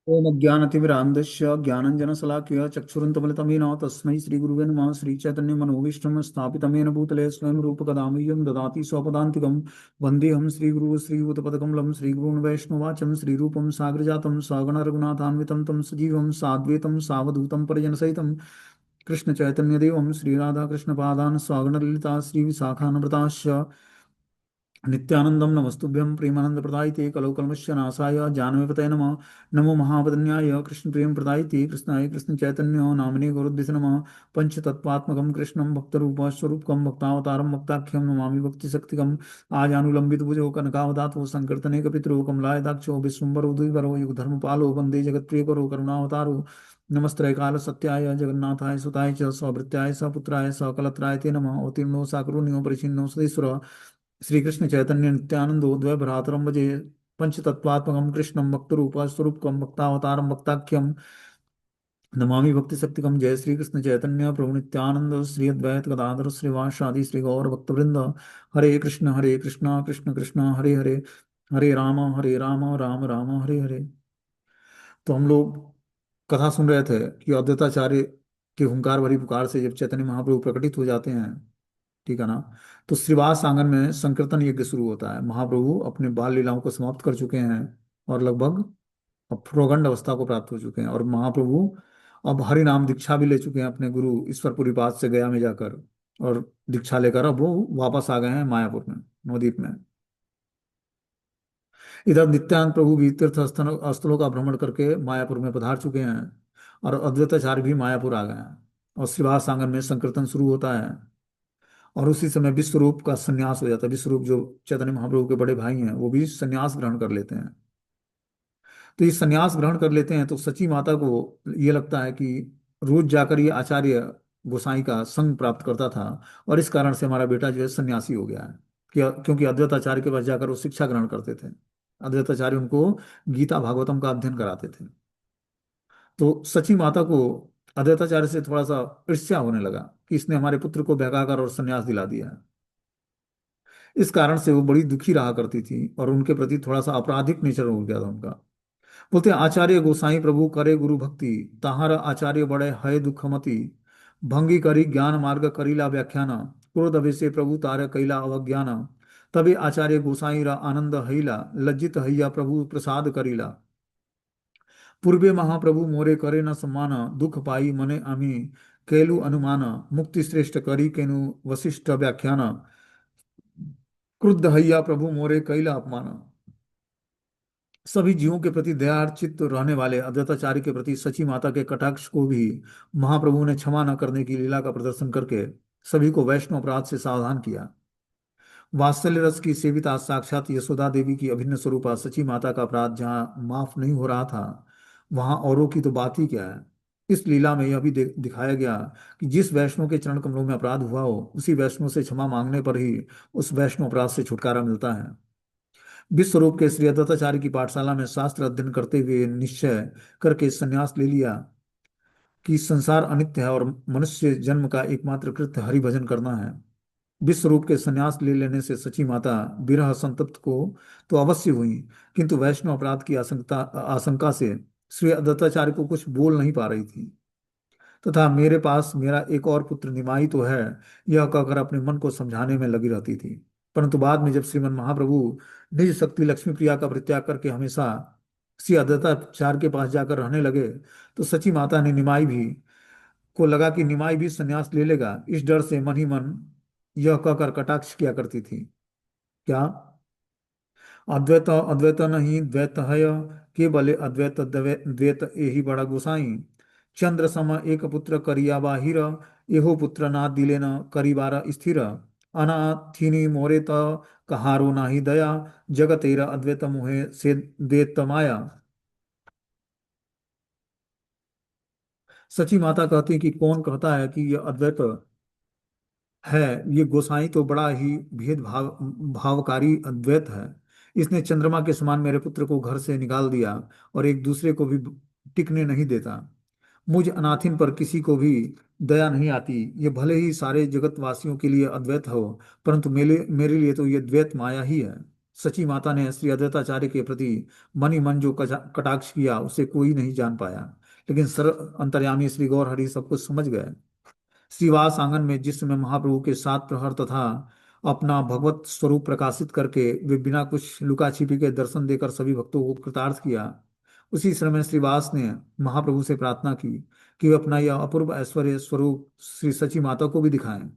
ओम अज्ञानतिमिरान्धस्य ज्ञानञ्जनशलाकया चक्षुरुन्मिलितं येन तस्मै श्रीगुरुवे नमः। श्रीचैतन्यमनोभीष्टं स्थापितं येन भूतले स्वयं रूपकदा मह्यं ददाति स्वपदान्तिकं। वन्देऽहं श्रीगुरुः श्रीयुतपदकमलं श्रीगुरून् वैष्णवाचं श्रीरूपं साग्रजातं सगणरघुनाथान्वितं तं सजीवं साद्वैतं सावधूतं परिजनसहितं कृष्णचैतन्यदेवं श्रीराधाकृष्णपादान् स्वागणललिता श्रीविशाखान्विताश्च नित्यानंदम नमस्तुभ्यं प्रेमानंदप्रदायिते कलौ कल्मषस्य नाशाय जानवीपतये नमः। नमो महावदन्याय कृष्णप्रियं प्रदायिते कृष्णाय कृष्णचैतन्यो नामने गौरद्विष नमः। पंचतत्त्वात्मकं कृष्णं भक्तरूपस्वरूपकं भक्तावतारं भक्ताख्यं नमामि भक्तिशक्तिकम्। आजानुलम्बितभुजो कनकावदातो संकीर्तने कपितरो कमलायदाक्षो विश्वम्भरो द्विवरो युगधर्मपालो वन्दे जगत्प्रियकरो करुणावतारो। नमस्त्रैकाल सत्याय जगन्नाथाय सुताय च सवृत्याय सपुत्राय सकलत्राय ते नमः। अवतीर्णो साकरुण्यो परिचिन्नो सदीश्वर श्रीकृष्ण चैतन्य नित्यानंदो द्वैभ्रातरं भजे। पंचतत्वात्मकं कृष्णं भक्तरूपस्वरूपकं भक्तावतारं भक्ताख्यं नमामि भक्तिशक्तिकं। जय श्री कृष्ण चैतन्य प्रभु नित्यानंद श्री अद्वैत गदाधर श्रीवासादि श्री गौर भक्तवृंद। हरे कृष्णा कृष्ण कृष्ण हरे हरे, हरे राम राम राम हरे हरे। तो हम लोग कथा सुन रहे थे कि अद्वैताचार्य की हुंकार भरी पुकार से जब चैतन्य महाप्रभु प्रकटित हो जाते हैं, ठीक है ना, तो श्रीवास आंगन में संकीर्तन यज्ञ शुरू होता है। महाप्रभु अपने बाल लीलाओं को समाप्त कर चुके हैं और लगभग अब प्रौगंड अवस्था को प्राप्त हो चुके हैं, और महाप्रभु अब हरि नाम दीक्षा भी ले चुके हैं अपने गुरु ईश्वरपुरी पाद से गया में जाकर, और दीक्षा लेकर अब वो वापस आ गए हैं मायापुर में, नवद्वीप में। इधर नित्यानंद प्रभु भी तीर्थ स्थलों का भ्रमण करके मायापुर में पधार चुके हैं, और अद्वैताचार्य भी मायापुर आ गए हैं, और श्रीवास आंगन में संकीर्तन शुरू होता है। और उसी समय विश्वरूप का संन्यास हो जाता है। विश्वरूप जो चैतन्य महाप्रभु के बड़े भाई हैं, वो भी संन्यास ग्रहण कर लेते हैं। तो ये संन्यास ग्रहण कर लेते हैं तो सची माता को ये लगता है कि रोज जाकर ये आचार्य गोसाई का संग प्राप्त करता था, और इस कारण से हमारा बेटा जो है सन्यासी हो गया है। क्योंकि अद्वैताचार्य के पास जाकर वो शिक्षा ग्रहण करते थे। अद्वैताचार्य उनको गीता भागवतम का अध्ययन कराते थे। तो सची माता को अद्वैताचार्य से थोड़ा सा ईर्ष्या होने लगा कि इसने हमारे पुत्र को बहकाकर और संन्यास दिला दिया है। इस कारण से वो बड़ी दुखी रहा करती थी, और उनके प्रति थोड़ा सा आपराधिक नेचर हो गया था उनका। बोलते हैं, आचार्य गोसाई प्रभु करे गुरु भक्ति, ताहार आचार्य बड़े हय दुखमति, भंगी करी ज्ञान मार्ग करीला व्याख्यान, क्रोध अभिषे प्रभु तार कैला अवज्ञान, तबे आचार्य गोसाई रा आनंद हईला, लज्जित हईया प्रभु प्रसाद करीला। पूर्वे महाप्रभु मोरे करे न सम्मान, दुख पाई मने अमी, कैलु अनुमान, मुक्ति श्रेष्ठ करी केनु वशिष्ठ व्याख्यान, क्रुद्ध हैया प्रभु मोरे कैला अपमान। सभी जीवों के प्रति दयाचित्त रहने वाले अद्वैताचार्य के प्रति सची माता के कटाक्ष को भी महाप्रभु ने क्षमा न करने की लीला का प्रदर्शन करके सभी को वैष्णव अपराध से सावधान किया। वात्सल्य रस की सेविता साक्षात यशोदा देवी की अभिन्न स्वरूपा सची माता का अपराध जहाँ माफ नहीं हो रहा था, वहां औरों की तो बात ही क्या है। इस लीला में यह भी दिखाया गया कि जिस वैष्णव के चरण कमलों में अपराध हुआ हो, उसी वैष्णव से क्षमा मांगने पर ही उस वैष्णव अपराध से छुटकारा मिलता है। विश्वरूप के श्री अद्वैताचार्य की पाठशाला में शास्त्र अध्ययन करते हुए निश्चय करके संन्यास ले लिया कि संसार अनित्य है और मनुष्य जन्म का एकमात्र कृत्य हरि भजन करना है। विश्वरूप के संन्यास ले लेने से सची माता विरह संतप्त को तो अवश्य हुई, किंतु वैष्णव अपराध की आशंका से श्री अद्वैताचार्य को कुछ बोल नहीं पा रही थी, तथा मेरे पास मेरा एक और पुत्र निमाई तो है, यह कहकर अपने मन को समझाने में लगी रहती थी। परंतु बाद में जब श्रीमन महाप्रभु निज शक्ति लक्ष्मी प्रिया का परित्याग करके हमेशा श्री अद्वैताचार्य के पास जाकर रहने लगे, तो सची माता ने निमाई भी को लगा कि निमाई भी संन्यास ले लेगा। इस डर से मन ही मन यह कहकर कटाक्ष किया करती थी, क्या अद्वैत अद्वैत नहीं द्वैत है, केवल अद्वैत द्वैत यही बड़ा गोसाई। चंद्र सम एक पुत्र करिया बाहिर, एहो पुत्र ना दिले न करिबार स्थिर, अनाथिनी मोरे त कहारो नाही दया, जगत तेरा अद्वैत मोहे से द्वैत माया। सची माता कहती कि कौन कहता है कि यह अद्वैत है। ये गोसाई तो बड़ा ही भावकारी अद्वैत है। इसने चंद्रमा के समान मेरे पुत्र को घर से निकाल दिया, और एक दूसरे को भी टिकने नहीं देता। मुझ अनाथिन पर किसी को भी दया नहीं आती। ये भले ही सारे जगत वासियों के लिए अद्वैत हो, परंतु मेरे मेरे लिए तो ये द्वैत माया ही है। सची माता ने श्री अद्वैताचार्य के प्रति मन ही मन जो कटाक्ष किया उसे कोई नहीं जान पाया, लेकिन सर अंतर्यामी श्री गौर हरि सब कुछ समझ गए। श्रीवास आंगन में जिस समय महाप्रभु के सात प्रहर तथा अपना भगवत स्वरूप प्रकाशित करके वे बिना कुछ लुका छिपी के दर्शन देकर सभी भक्तों को कृतार्थ किया, उसी समय श्रीवास ने महाप्रभु से प्रार्थना की कि वे अपना यह अपूर्व ऐश्वर्य स्वरूप श्री सची माता को भी दिखाएं।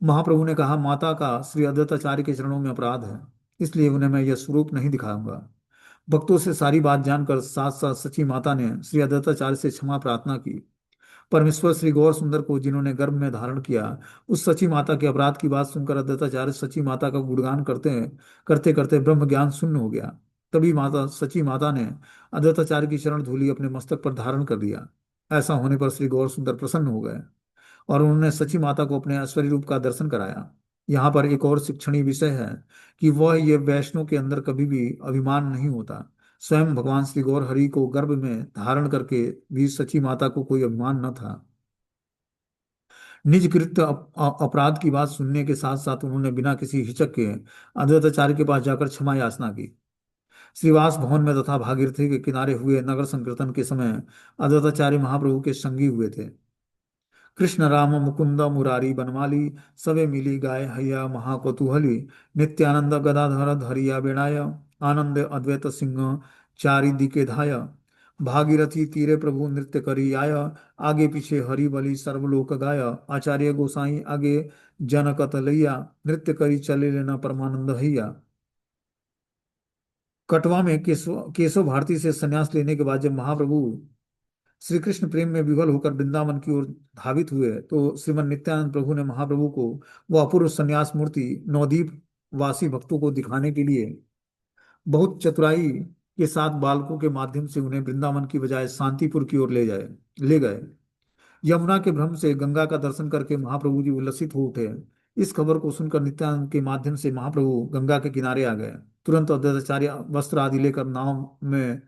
महाप्रभु ने कहा, माता का श्री अद्वैताचार्य के चरणों में अपराध है, इसलिए उन्हें मैं यह स्वरूप नहीं दिखाऊंगा। भक्तों से सारी बात जानकर साथ साथ सची माता ने श्री अद्वैताचार्य से क्षमा प्रार्थना की। परमेश्वर श्री गौर सुंदर को जिन्होंने गर्भ में धारण किया, उस सची माता के अपराध की बात सुनकर अद्वैताचार्य सची माता का गुणगान करते करते ब्रह्म ज्ञान शून्य हो गया। तभी माता सची माता ने अद्वैताचार्य की चरण धूलि अपने मस्तक पर धारण कर दिया। ऐसा होने पर श्री गौर सुंदर प्रसन्न हो गए और उन्होंने सची माता को अपने ऐश्वर्य रूप का दर्शन कराया। यहाँ पर एक और शिक्षणीय विषय है कि वह ये वैष्णव के अंदर कभी भी अभिमान नहीं होता। स्वयं भगवान श्री गौर हरि को गर्भ में धारण करके भी सची माता को कोई अभिमान न था। निज कृत्य अपराध की बात सुनने के साथ साथ उन्होंने बिना किसी हिचक के अद्वैताचार्य के पास जाकर क्षमा याचना की। श्रीवास भवन में तथा भागीरथी के किनारे हुए नगर संकीर्तन के समय अद्वैताचार्य महाप्रभु के संगी हुए थे। कृष्ण राम मुकुंद मुरारी बनमाली, सबे मिली गाय हैया महाकौतूहली, नित्यानंद गदाधर धरिया बेणाय, आनंद अद्वैत सिंह चारि दिके धाय, भागीरथी तीरे प्रभु नृत्य करी आय, आगे पीछे हरि बलि सर्वलोक गाय, आचार्य गोसाई आगे जनकत लैया, नृत्य करी चले लेना परमानंद हैया। कटवा में केशव भारती से संन्यास लेने के बाद जब महाप्रभु श्री कृष्ण प्रेम में विवल होकर वृंदावन की ओर धावित हुए तो श्रीमन नित्यानंद प्रभु ने महाप्रभु को वह अपूर्व संन्यास मूर्ति नवद्वीप वासी भक्तों को दिखाने के लिए बहुत चतुराई के साथ बालकों के माध्यम से उन्हें वृंदावन की बजाय शांतिपुर की ओर ले गए। यमुना के भ्रम से गंगा का दर्शन करके महाप्रभु जी उल्लसित हो उठे। इस खबर को सुनकर नित्यानंद के माध्यम से महाप्रभु गंगा के किनारे आ गए। तुरंत अद्वैताचार्य वस्त्र आदि लेकर नाव में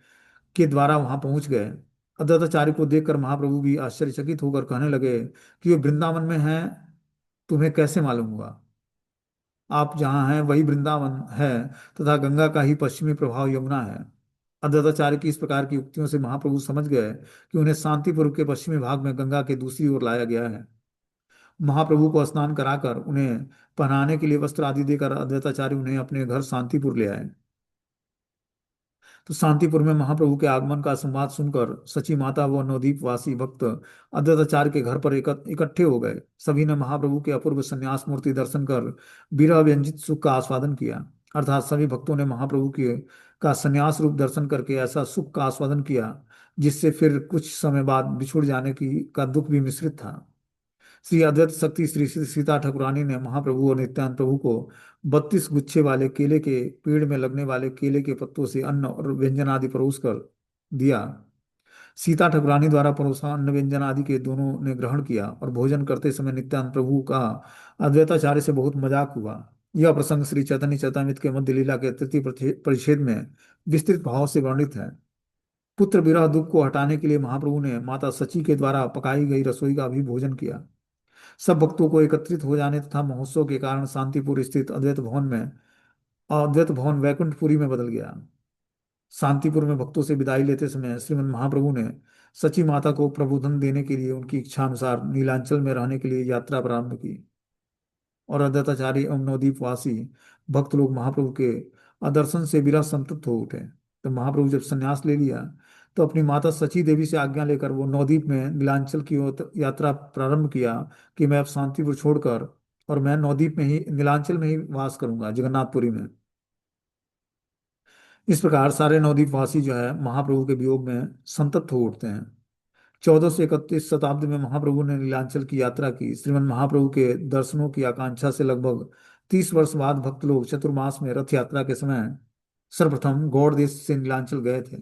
के द्वारा वहां पहुंच गए। अद्वैताचार्य को देखकर महाप्रभु भी आश्चर्यचकित होकर कहने लगे कि वे वृंदावन में हैं, तुम्हें कैसे मालूम हुआ? आप जहाँ हैं वही वृंदावन है तथा गंगा का ही पश्चिमी प्रभाव यमुना है। अद्वैताचार्य की इस प्रकार की उक्तियों से महाप्रभु समझ गए कि उन्हें शांतिपुर के पश्चिमी भाग में गंगा के दूसरी ओर लाया गया है। महाप्रभु को स्नान कराकर उन्हें पहनाने के लिए वस्त्र आदि देकर अद्वैताचार्य उन्हें अपने घर शांतिपुर ले आए। तो शांतिपुर में महाप्रभु के आगमन का संवाद सुनकर सची माता व नवदीप वासी भक्त अद्वैताचार्य के घर पर इकट्ठे हो गए। सभी ने महाप्रभु के अपूर्व संन्यास मूर्ति दर्शन कर विरह व्यंजित सुख का आस्वादन किया। अर्थात सभी भक्तों ने महाप्रभु के का संन्यास रूप दर्शन करके ऐसा सुख का आस्वादन किया जिससे फिर कुछ समय बाद बिछुड़ जाने की का दुख भी मिश्रित था। श्री अद्वैत शक्ति श्री श्री सीता ठाकुरानी ने महाप्रभु और नित्यानंद प्रभु को 32 गुच्छे वाले केले के पेड़ में लगने वाले केले के पत्तों से अन्न और व्यंजन आदि परोस कर दिया। सीता ठाकुरानी द्वारा परोसा अन्न व्यंजन आदि के दोनों ने ग्रहण किया और भोजन करते समय नित्यानंद प्रभु का अद्वैताचार्य से बहुत मजाक हुआ। यह प्रसंग श्री चैतन्य चैतामृत के मध्य लीला के तृतीय परिच्छेद में विस्तृत भाव से वर्णित है। पुत्र विरह दुख को हटाने के लिए महाप्रभु ने माता सची के द्वारा पकाई गई रसोई का भी भोजन किया। सब भक्तों को एकत्रित हो जाने तथा महोत्सव के कारण शांतिपुर स्थित अद्वैत भवन वैकुंठपुरी में बदल गया। शांतिपुर में भक्तों से विदाई लेते समय श्रीमद महाप्रभु ने सची माता को प्रबोधन देने के लिए उनकी इच्छा अनुसार नीलांचल में रहने के लिए यात्रा प्रारंभ की और अद्वैताचार्य एवं नवदीप वासी भक्त लोग महाप्रभु के आदर्शन से विरह संतप्त हो उठे। तो महाप्रभु जब संन्यास ले लिया तो अपनी माता सची देवी से आज्ञा लेकर वो नवदीप में नीलांचल की ओर यात्रा प्रारंभ किया कि मैं अब शांतिपुर छोड़कर और मैं नवदीप में ही नीलांचल में ही वास करूंगा, जगन्नाथपुरी में। इस प्रकार सारे नवदीप वासी जो है महाप्रभु के वियोग में संतप्त हो उठते हैं। 1431 शताब्दी में महाप्रभु ने नीलांचल की यात्रा की। श्रीमद महाप्रभु के दर्शनों की आकांक्षा से लगभग 30 वर्ष बाद भक्त लोग चतुर्मास में रथ यात्रा के समय सर्वप्रथम गौड़ देश से नीलांचल गए थे।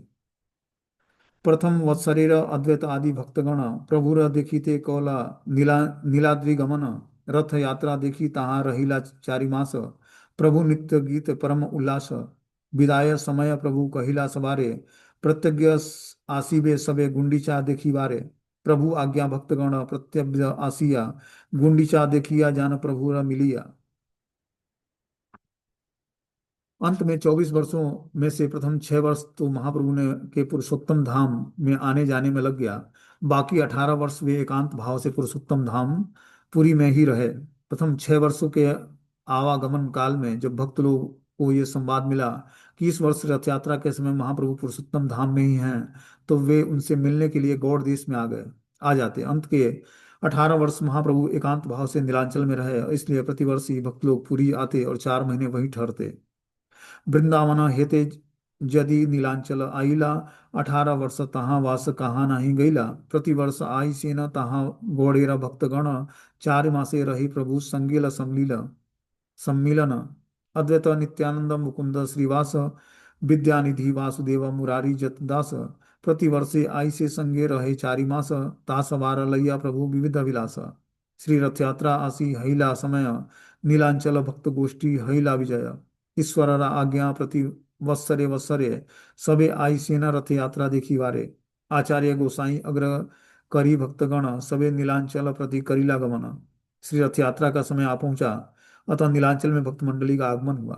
प्रथम वत्सरेर अद्वैत आदि भक्तगण प्रभुर देखिते कौला नीलाद्रि गमन, रथ यात्रा देखी तहाँ रहिला चारि मास, प्रभु नित्य गीत परम उल्लास, विदाय समय प्रभु कहिला सवारे, प्रत्यज्ञ आसीबे सबे गुंडीचा देखी बारे, प्रभु आज्ञा भक्तगण प्रत्यब्ध आसिया, गुंडीचा देखिया जान प्रभु मिलिया। अंत में 24 वर्षों में से प्रथम 6 वर्ष तो महाप्रभु ने के पुरुषोत्तम धाम में आने जाने में लग गया। बाकी 18 वर्ष वे एकांत भाव से पुरुषोत्तम धाम पुरी में ही रहे। प्रथम 6 वर्षों के आवागमन काल में जब भक्त लोग को ये संवाद मिला कि इस वर्ष रथ यात्रा के समय महाप्रभु पुरुषोत्तम धाम में ही हैं, तो वे उनसे मिलने के लिए गौड़ देश में आ जाते। अंत के 18 वर्ष महाप्रभु एकांत भाव से नीलांचल में रहे, इसलिए प्रतिवर्ष ही भक्त लोग पुरी आते और 4 महीने वहीं ठहरते। वृंदावन हेते यदि नीलांचल आइला, 18 वर्ष तहाँ वास कहाँ नहीं गईला। प्रतिवर्ष आई से न तहाँ गौड़ेरा भक्तगण, 4 मासे रही प्रभु संगेल सम्मिलन। अद्वैत नित्यानंद मुकुंद श्रीवास, विद्यानिधि वासुदेव मुरारी जतदास। प्रतिवर्षे आई से संगे रहे 4 मास, तास वार लैया प्रभु विविध विलास। श्री रथ यात्रा आसी हईला समय, नीलांचल भक्त गोष्ठी हईला विजय। ईश्वर आज्ञा प्रति वत्सरे वत्सरे, सबे आई सेना रथ यात्रा देखी वारे। आचार्य गोसाई अग्र करी भक्तगण, सबे नीलांचल प्रति करीला गमन। श्री रथ यात्रा का समय आ पहुंचा, अतः नीलांचल में भक्त मंडली का आगमन हुआ,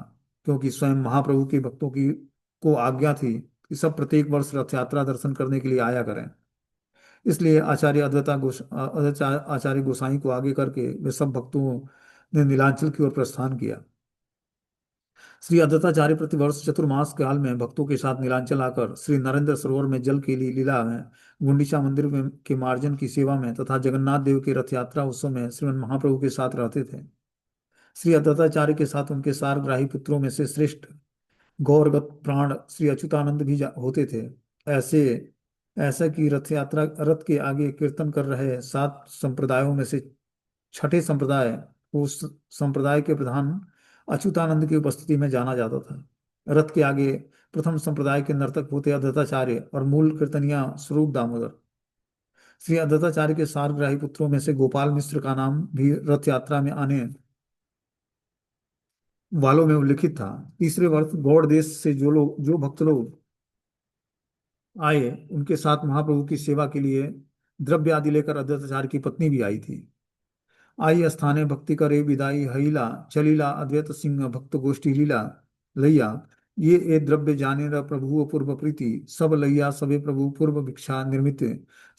क्योंकि स्वयं महाप्रभु के भक्तों की को आज्ञा थी कि सब प्रत्येक वर्ष रथ यात्रा दर्शन करने के लिए आया करें। इसलिए आचार्य गोसाई को आगे करके वे सब भक्तों ने नीलांचल की ओर प्रस्थान किया। श्री अद्वैताचार्य प्रतिवर्ष चतुर्मास काल में भक्तों के साथ नीलांचल आकर श्री नरेंद्र सरोवर में जल के लिए लीला में, गुंडीचा मंदिर में के मार्जन की सेवा में तथा जगन्नाथ देव के रथ यात्रा उत्सव में श्रीमद् महाप्रभु के साथ रहते थे। श्री अद्वैताचार्य के साथ उनके सारग्राही पुत्रों में से श्रेष्ठ गौरगत प्राण श्री अच्युतानंद भी होते थे। ऐसे ऐसा कि रथ यात्रा रथ के आगे कीर्तन कर रहे 7 संप्रदायों में से छठे संप्रदाय को उस संप्रदाय के प्रधान अच्युतानंद की उपस्थिति में जाना जाता था। रथ के आगे प्रथम संप्रदाय के नर्तक होते अद्वैताचार्य और मूल कीर्तनिया स्वरूप दामोदर। श्री अद्वैताचार्य के सारग्राही पुत्रों में से गोपाल मिश्र का नाम भी रथ यात्रा में आने वालों में उल्लिखित था। तीसरे वर्ष गौड़ देश से जो भक्त लोग आए, उनके साथ महाप्रभु की सेवा के लिए द्रव्य आदि लेकर अद्वैताचार्य की पत्नी भी आई थी। आई स्थाने भक्ति करे विदाई हईला, चलीला अद्वैत सिंह भक्त गोष्ठी लीला लैया। ये ए द्रव्य जाने र प्रभु पूर्व प्रीति, सब लैया सबे प्रभु पूर्व भिक्षा निर्मित।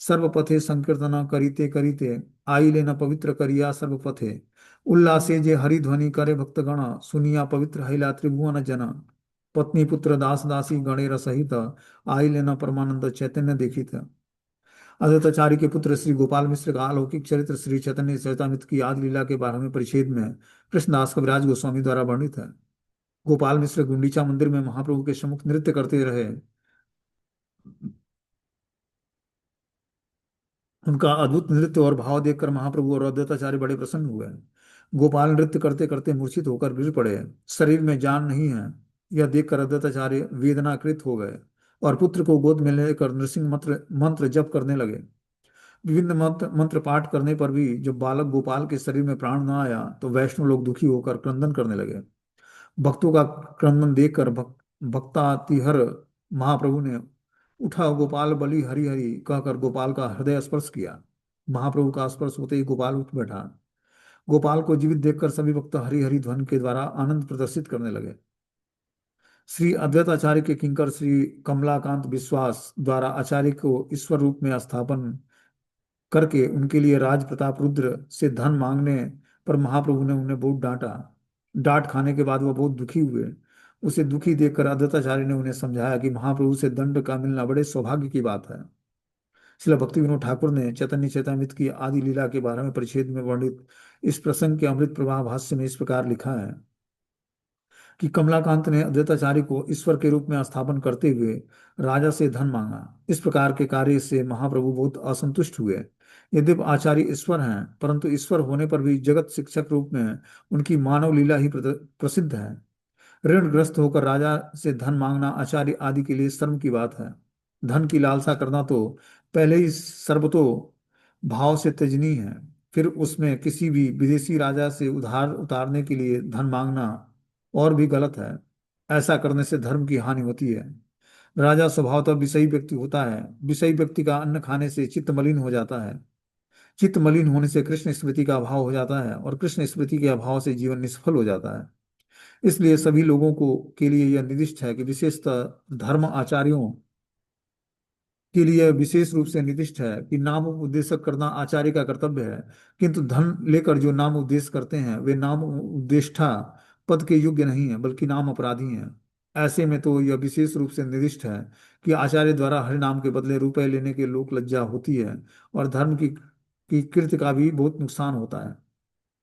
सर्व पथे संकीर्तन करीते करीते, आई लेना पवित्र करिया सर्व पथे। उल्लासे जे हरि ध्वनि करे भक्तगण, सुनिया पवित्र हईला त्रिभुवन जन। पत्नी पुत्र दास दासी गणेर सहित, आई लेना परमानंद चैतन्य देखित। अद्वैताचार्य के पुत्र श्री गोपाल मिश्र का अलौकिक चरित्र श्री चैतन्य चरितामृत की आदि लीला के 12वें परिच्छेद में कृष्णदास कविराज गोस्वामी द्वारा वर्णित है। गोपाल मिश्र गुंडीचा मंदिर में महाप्रभु के सम्मुख नृत्य करते रहे। उनका अद्भुत नृत्य और भाव देखकर महाप्रभु और अद्वैताचार्य बड़े प्रसन्न हुए। गोपाल नृत्य करते करते मूर्छित होकर गिर पड़े। शरीर में जान नहीं है, यह देखकर अद्वैताचार्य वेदनाकृत हो गए और पुत्र को गोद में लेकर नृसिंह मंत्र मंत्र जप करने लगे। विभिन्न मंत्र मंत्र पाठ करने पर भी जब बालक गोपाल के शरीर में प्राण न आया, तो वैष्णव लोग दुखी होकर क्रंदन करने लगे। भक्तों का क्रंदन देखकर भक्तातिहर महाप्रभु ने उठा गोपाल बलि हरि हरि कहकर गोपाल का हृदय स्पर्श किया। महाप्रभु का स्पर्श होते ही गोपाल उठ बैठा। गोपाल को जीवित देखकर सभी भक्त हरि हरि ध्वन के द्वारा आनंद प्रदर्शित करने लगे। श्री अद्वैताचार्य के किंकर श्री कमलाकांत विश्वास द्वारा आचार्य को ईश्वर रूप में स्थापन करके उनके लिए राज प्रताप रुद्र से धन मांगने पर महाप्रभु ने उन्हें बहुत डांटा। डांट खाने के बाद वह बहुत दुखी हुए। उसे दुखी देखकर अद्वैताचार्य ने उन्हें समझाया कि महाप्रभु से दंड का मिलना बड़े सौभाग्य की बात है। श्रील भक्ति विनोद ठाकुर ने चैतन्य चैतामृत की आदि लीला के 12वें परिच्छेद में वर्णित इस प्रसंग के अमृत प्रवाह भाष्य में इस प्रकार लिखा है कि कमलाकांत ने अद्वैताचार्य को ईश्वर के रूप में स्थापन करते हुए राजा से धन मांगा। इस प्रकार के कार्य से महाप्रभु बहुत असंतुष्ट हुए। यद्यपि आचार्य ईश्वर हैं, परंतु ईश्वर होने पर भी जगत शिक्षक रूप में उनकी मानव लीला ही प्रसिद्ध है। ऋणग्रस्त होकर राजा से धन मांगना आचार्य आदि के लिए शर्म की बात है। धन की लालसा करना तो पहले ही सर्वतो भाव से त्यजनीय है, फिर उसमें किसी भी विदेशी राजा से उधार उतारने के लिए धन मांगना और भी गलत है। ऐसा करने से धर्म की हानि होती है। राजा स्वभावतः विषयी व्यक्ति होता है। विषयी व्यक्ति का अन्न खाने से चित्त मलिन हो जाता है। चित्त मलिन होने से कृष्ण स्मृति का अभाव हो जाता है और कृष्ण स्मृति के अभाव से जीवन निष्फल हो जाता है। इसलिए सभी लोगों को के लिए यह निर्दिष्ट है कि विशेषतः धर्म आचार्यों के लिए विशेष रूप से निर्दिष्ट है कि नाम उपदेशक करना आचार्य का कर्तव्य है। किंतु धन लेकर जो नाम उपदेश करते हैं वे नाम उपदेष्टा पद के योग्य नहीं है, बल्कि नाम अपराधी हैं। ऐसे में तो यह विशेष रूप से निर्दिष्ट है कि आचार्य द्वारा हरि नाम के बदले रुपए लेने के लोक लज्जा होती है, और धर्म की कृत्य का भी बहुत नुकसान होता है।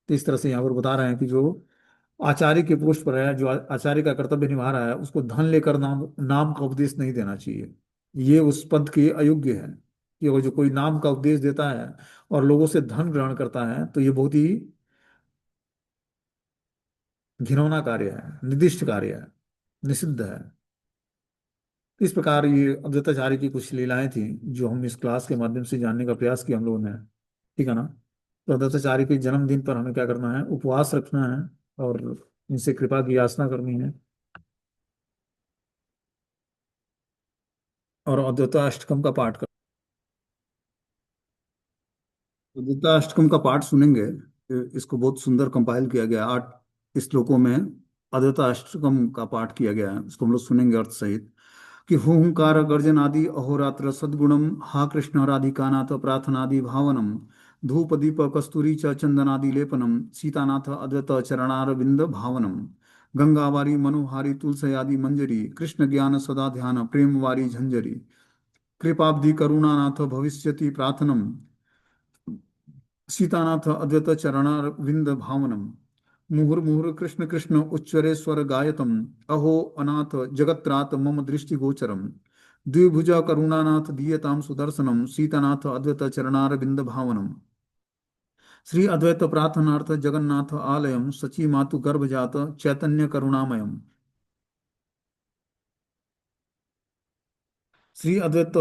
तो इस तरह से यहाँ पर बता रहे हैं कि जो आचार्य के पोस्ट पर है, जो आचार्य का कर्तव्य निभा रहा है, उसको धन लेकर नाम नाम का उपदेश नहीं देना चाहिए। ये उस पद के अयोग्य है कि वो जो कोई नाम का उपदेश देता है और लोगों से धन ग्रहण करता है, तो ये बहुत ही घिनौना कार्य है, निर्दिष्ट कार्य है, निषिद्ध है। इस प्रकार ये अद्वैताचार्य की कुछ लीलाएं थी जो हम इस क्लास के माध्यम से जानने का प्रयास किया हम लोगों ने। ठीक है ना? तो अद्वैताचार्य के जन्मदिन पर हमें क्या करना है? उपवास रखना है और इनसे कृपा की याचना करनी है, और अद्वैताष्टकम का पाठ। अद्वैताष्टकम का पाठ सुनेंगे। इसको बहुत सुंदर कंपाइल किया गया है। 8 श्लोकों में अद्वैताष्टकम का पाठ किया गया है। इसको हम लोग सुनेंगे अर्थ सहित। कि हुंकार गर्जन आदि अहोरात्र सद्गुणम हा कृष्ण राधिकानाथ प्रार्थनादि भावनम धूप दीप कस्तूरी च चंदनादि लेपनम सीतानाथ अद्वैत चरणार बिंद भावनम गंगावारी मनोहारी तुलसयादि मंजरी कृष्ण ज्ञान सदा ध्यान प्रेम वारी झंझरी कृपाब्धि करुणानाथ भविष्यति प्रार्थनम सीतानाथ अद्वैत चरणारविंद भावनम मुहुर्मुहुर् कृष्ण कृष्ण उच्चरेश्वर गायतम अहो अनाथ जगत्रात मम दृष्टि गोचरम द्विभुजा करुणानाथ दीयताम सुदर्शनम सीतानाथ अद्वैत चरणारविंद भावनम श्री अद्वैत प्रार्थनार्थ जगन्नाथ आलयम सची मातु गर्भजात चैतन्य करुणामयम श्री अद्वैत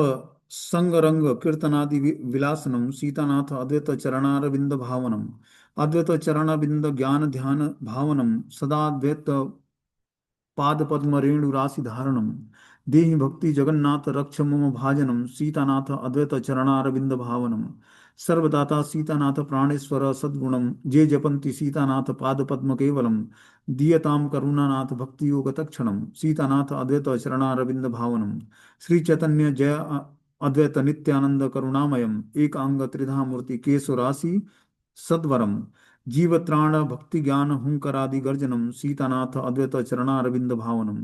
संग रंग कीर्तनादि विलासनम सीतानाथ अद्वैत चरणारविंद भावनम अद्वैत चरणारविंद ज्ञान ध्यान भावनम सदा अद्वैत पाद पद्म रेणु राशि धारणम देहि भक्ति जगन्नाथ रक्ष मम भाजनम सीतानाथ अद्वैत चरणारविंद भावनम सर्वदाता सीतानाथ प्राणेश्वर सद्गुणम जे जपन्ति सीतानाथ पाद पद्म केवलम दीयताम करुणानाथ भक्ति योग तक्षणम सीतानाथ अद्वैत चरणारविंद भावनम श्री चैतन्य जय अद्वैत नित्यानंद करुणामयम एकांग त्रिधा मूर्ति केशराशि सद्वरम जीवत्राण भक्ति ज्ञान हुंकरादि गर्जनम सीतानाथ अद्वैत चरणारविंद भावनम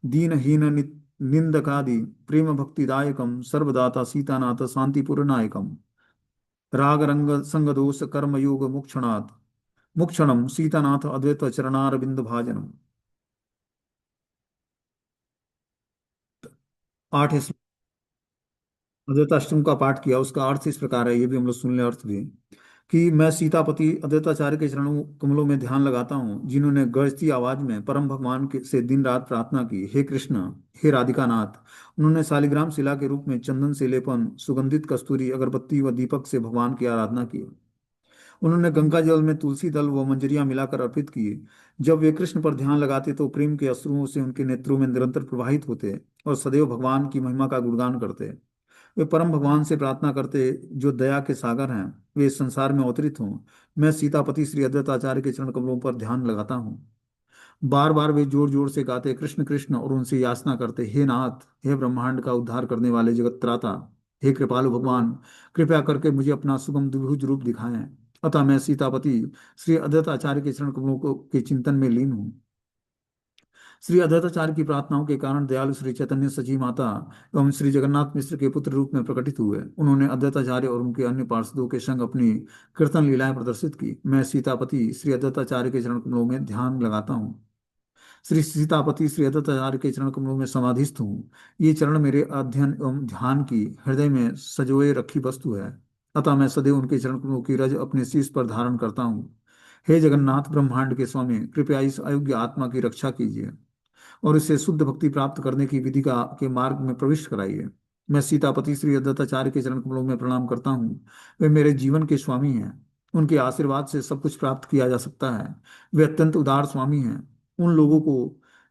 दीनहीन निंदकादि प्रेम भक्तिदायकम सर्वदाता सीतानाथ शांतिपुर नायकम राग रंग संग दोष कर्म योग मुक्षणात् मुक्षणम सीतानाथ अद्वैत चरणारविंद भाजनम। 8 अद्वैताष्टम का पाठ किया, उसका अर्थ इस प्रकार है, ये भी हम लोग सुन ले अर्थ भी। कि मैं सीतापति अद्वैताचार्य के चरणों कमलों में ध्यान लगाता हूँ, जिन्होंने गरजती आवाज में परम भगवान से दिन रात प्रार्थना की, हे कृष्ण, हे राधिका नाथ। उन्होंने शालिग्राम शिला के रूप में चंदन से लेपन, सुगंधित कस्तूरी, अगरबत्ती व दीपक से भगवान की आराधना की। उन्होंने गंगा जल में तुलसी दल व मंजरियां मिलाकर अर्पित किए। जब वे कृष्ण पर ध्यान लगाते तो प्रेम के अश्रुओं से उनके नेत्रों में निरंतर प्रवाहित होते और सदैव भगवान की महिमा का गुणगान करते। वे परम भगवान से प्रार्थना करते जो दया के सागर हैं, वे इस संसार में अवतरित हों। मैं सीतापति श्री अद्वैताचार्य के चरण कमलों पर ध्यान लगाता हूँ। बार बार वे जोर जोर से गाते कृष्ण कृष्ण और उनसे याचना करते, हे नाथ, हे ब्रह्मांड का उद्धार करने वाले जगत त्राता, हे कृपालु भगवान, कृपया करके मुझे अपना सुगम द्विभुज रूप दिखाएं। अतः मैं सीतापति श्री अद्वैताचार्य के चरण कमलों को के चिंतन में लीन हूँ। श्री अद्वैताचार्य की प्रार्थनाओं के कारण दयालु श्री चैतन्य सची माता एवं श्री जगन्नाथ मिश्र के पुत्र रूप में प्रकटित हुए। उन्होंने अद्वैताचार्य और उनके अन्य पार्षदों के संग अपनी कीर्तन लीलाएं प्रदर्शित की। मैं सीतापति श्री अद्वैताचार्य के चरण कमलों में ध्यान लगाता हूँ। श्री सीतापति श्री अद्वैताचार्य के चरण कमलों में समाधिस्थ हूँ। ये चरण मेरे अध्ययन एवं ध्यान की हृदय में सजोए रखी वस्तु है। अतः मैं सदैव उनके चरण कमलों की रज अपने शीश पर धारण करता हूँ। हे जगन्नाथ ब्रह्मांड के स्वामी, कृपया इस अयोग्य आत्मा की रक्षा कीजिए और इसे शुद्ध भक्ति प्राप्त करने की विधि का के मार्ग में प्रविष्ट कराइए। मैं सीतापति श्री अद्वैताचार्य के चरण कमलों में प्रणाम करता हूँ। वे मेरे जीवन के स्वामी हैं। उनके आशीर्वाद से सब कुछ प्राप्त किया जा सकता है। वे अत्यंत उदार स्वामी हैं। उन लोगों को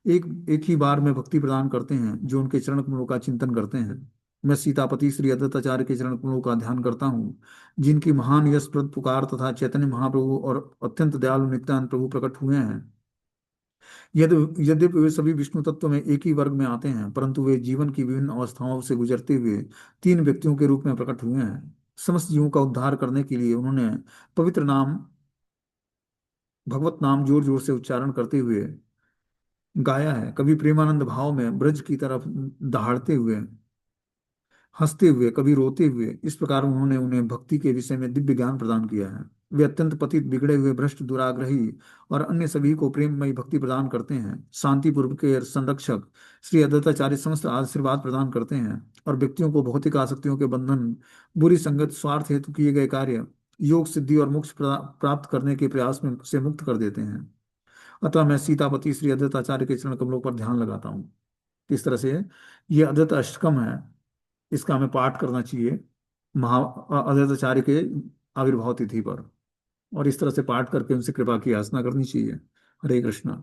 एक एक ही बार में भक्ति प्रदान करते हैं जो उनके चरण कमलों का चिंतन करते हैं। मैं सीतापति श्री अद्वैताचार्य के चरण कमलों का ध्यान करता हूँ, जिनकी महान यशप्रद पुकार तथा चैतन्य महाप्रभु और अत्यंत दयालु नित्यानंद प्रभु प्रकट हुए हैं। यद्यपि वे सभी विष्णु तत्व में एक ही वर्ग में आते हैं, परंतु वे जीवन की विभिन्न अवस्थाओं से गुजरते हुए तीन व्यक्तियों के रूप में प्रकट हुए हैं। समस्त जीवों का उद्धार करने के लिए उन्होंने पवित्र नाम, भगवत नाम जोर जोर से उच्चारण करते हुए गाया है, कभी प्रेमानंद भाव में ब्रज की तरफ दहाड़ते हुए, हंसते हुए, कभी रोते हुए। इस प्रकार उन्होंने उन्हें भक्ति के विषय में दिव्य ज्ञान प्रदान किया है। वे अत्यंत पतित, बिगड़े हुए, भ्रष्ट, दुराग्रही और अन्य सभी को प्रेममयी भक्ति प्रदान करते हैं। शांतिपूर्व के संरक्षक श्री अद्वैताचार्य समस्त आशीर्वाद प्रदान करते हैं और व्यक्तियों को भौतिक आसक्तियों के बंधन, बुरी संगत, स्वार्थ हेतु किए गए कार्य, योग सिद्धि और मोक्ष प्राप्त करने के प्रयास में से मुक्त कर देते हैं। अतः मैं सीतापति श्री अद्वैताचार्य के चरण कमलों पर ध्यान लगाता हूँ। इस तरह से ये अद्वैत अष्टकम है, इसका हमें पाठ करना चाहिए महा अद्वैताचार्य के आविर्भाव तिथि पर, और इस तरह से पाठ करके उनसे कृपा की याचना करनी चाहिए। हरे कृष्णा।